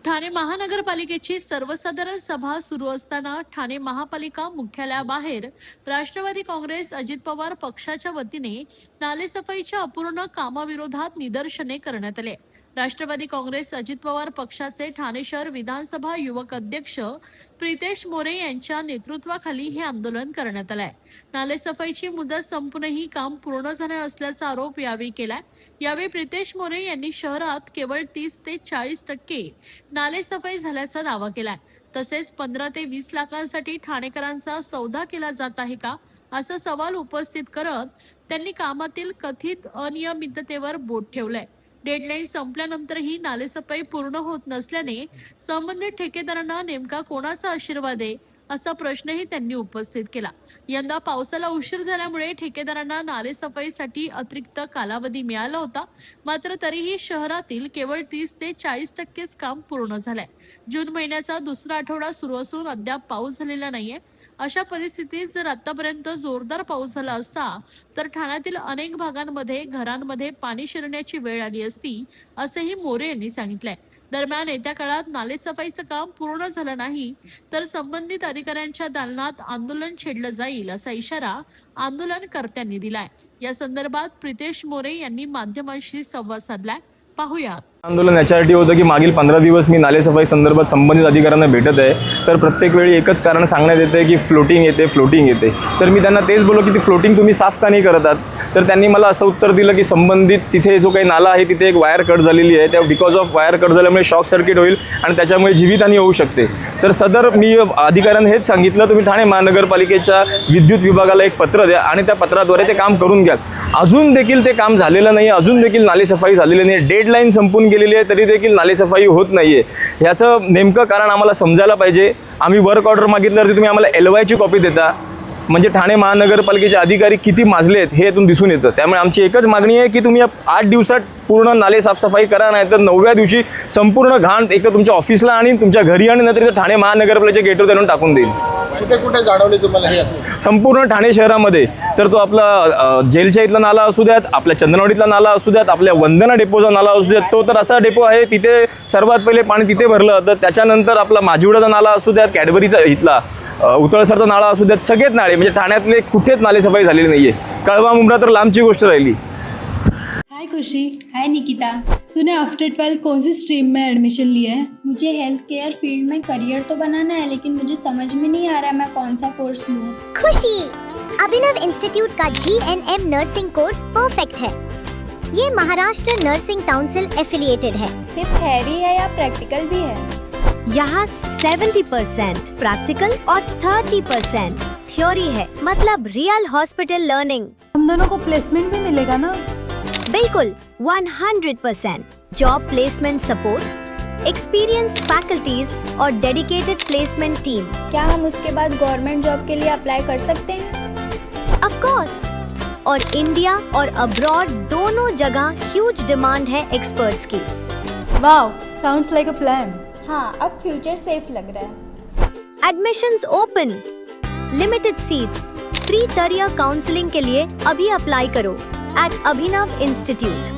ठाणे महानगरपालिकेची सर्वसाधारण सभा सुरू असताना ठाणे महापालिका मुख्यालयाबाहेर राष्ट्रवादी काँग्रेस अजित पवार पक्षाच्या वतीने नालेसफाईच्या अपूर्ण कामाविरोधात निदर्शने करण्यात आले। राष्ट्रवादी काँग्रेस अजित पवार पक्षाचे ठाणे शहर विधानसभा युवक अध्यक्ष प्रितेश मोरे यांच्या नेतृत्वाखाली हे आंदोलन करण्यात आले। नालेसफाईची मुदत संपूनही काम पूर्ण झाले नसल्याचा आरोप यावेळी केलाय। यावेळी प्रितेश मोरे यांनी शहरात केवळ 30 ते 40% नालेसफाई झाल्याचा दावा केलाय। तसेच 15 ते 20 लाखांसाठी ठाणेकरांचा सौदा केला जात आहे का असा सवाल उपस्थित करत त्यांनी कामातील कथित अनियमिततेवर बोट ठेवलंय। डेडलाईन संपल्यानंतरही नालेसफाई पूर्ण होत नसल्याने संबंधित ठेकेदारांना नेमका कोणाचा आशीर्वाद आहे असा प्रश्नही त्यांनी उपस्थित केला। यंदा पावसाला उशीर झाल्यामुळे ठेकेदारांना नालेसफाईसाठी अतिरिक्त कालावधी मिळाला होता, मात्र तरीही शहरातील केवळ 30 ते 40% काम पूर्ण झालंय। जून महिन्याचा दुसरा आठवडा सुरू असून अद्याप पाऊस झालेला नाहीये। अशा परिस्थितीत जर आतापर्यंत जोरदार पाऊस झाला असता तर ठाण्यातील अनेक भागांमध्ये घरांमध्ये पाणी शिरण्याची वेळ आली असती, असेही मोरे यांनी सांगितलंय। दरम्यान येत्या काळात नालेसफाईचं काम पूर्ण झालं नाही तर संबंधित अधिकाऱ्यांच्या दालनात आंदोलन छेडलं जाईल असा इशारा आंदोलनकर्त्यांनी दिलाय। या संदर्भात प्रितेश मोरे यांनी माध्यमांशी संवाद साधलाय, पाहूयात। आंदोलन याच्यासाठी होतं की मागील 15 दिवस मी नालेसफाई संदर्भात संबंधित अधिकाऱ्यांना भेटत आहे, तर प्रत्येक वेळी एकच कारण सांगण्यात येते की फ्लोटिंग येते। तर मी त्यांना तेच बोललो की ती फ्लोटिंग तुम्ही साफ का नाही करत आहात? तर त्यांनी मला असं उत्तर दिलं की संबंधित तिथे जो काही नाला आहे तिथे एक वायर कट झालेली आहे, त्या बिकॉज ऑफ वायर कट झाल्यामुळे शॉक सर्किट होईल आणि त्याच्यामुळे जीवितहानी होऊ शकते। तर सदर मी अधिकाऱ्यांना हेच सांगितलं, तुम्ही ठाणे महानगरपालिकेच्या विद्युत विभागाला एक पत्र द्या आणि त्या पत्राद्वारे ते काम करून घ्या। अजून देखील ते काम झालेलं नाही, अजून देखील नालेसफाई झालेली नाही, डेडलाईन संपून गेलेली आहे तरी देखील नालेसफाई होत नाहीये। याचं नेमकं कारण आम्हाला समजायला पाहिजे। आम्ही वर्क ऑर्डर मागितल्यावरती तुम्ही आम्हाला LY ची कॉपी देता, म्हणजे ठाणे महानगरपालिकेचे अधिकारी किती माजले आहेत हे यातून दिसून येतं। त्यामुळे आमची एकच मागणी आहे की तुम्ही 8 दिवसात पूर्ण नाले साफसफाई करा, नाही तर 9व्या दिवशी संपूर्ण घाण एक तर तुमच्या ऑफिसला आणि तुमच्या घरी आणि नंतर ठाणे महानगरपालिकेच्या गेटवर त्यांना टाकून देईल। कुठे कुठे जाणवले तुम्हाला हे असं? संपूर्ण ठाणे शहरामध्ये तर तो आपला जेलच्या इथला नाला असू द्यात, आपल्या चंदनवाडीतला नाला असू द्यात, आपल्या वंदना डेपोचा नाला असू द्यात, तो तर असा डेपो आहे तिथे सर्वात पहिले पाणी तिथे भरलं तर त्याच्यानंतर आपला माजिवडाचा नाला असू द्यात, कॅडबरीचा इथला उतळसरचा नाला असू द्यात, सगळेच नाळे म्हणजे ठाण्यातले कुठेच नालेसफाई झालेली नाहीये। कळवा मुंब्रा तर लांबची गोष्ट राहिली। हाय खुशी। हाय निकिता। तूने आफ्टर 12 कौन सी स्ट्रीम में एडमिशन लिया है? मुझे हेल्थ केयर फील्ड में करियर तो बनाना है, लेकिन मुझे समझ में नहीं आ रहा मैं कौन सा कोर्स लूँ। खुशी, अभिनव इंस्टीट्यूट का GNM नर्सिंग कोर्स परफेक्ट है। ये महाराष्ट्र नर्सिंग काउंसिल एफिलिएटेड है। सिर्फ थ्योरी है या प्रैक्टिकल भी है? यहाँ 70% प्रैक्टिकल और 30% थ्योरी है, मतलब रियल हॉस्पिटल लर्निंग। हम दोनों को प्लेसमेंट भी मिलेगा ना? बिल्कुल 100% job placement support, experienced faculties और डेडिकेटेड प्लेसमेंट टीम। क्या हम उसके बाद गवर्नमेंट जॉब के लिए अप्लाई कर सकते हैं? ऑफ कोर्स, और इंडिया और अब्रॉड दोनों जगह ह्यूज डिमांड है एक्सपर्ट्स की। Wow, sounds like a plan. हाँ, अब फ्यूचर सेफ लग रहा है। Admissions open, limited seats, free career counselling के लिए अभी अप्लाई करो at Abhinav Institute।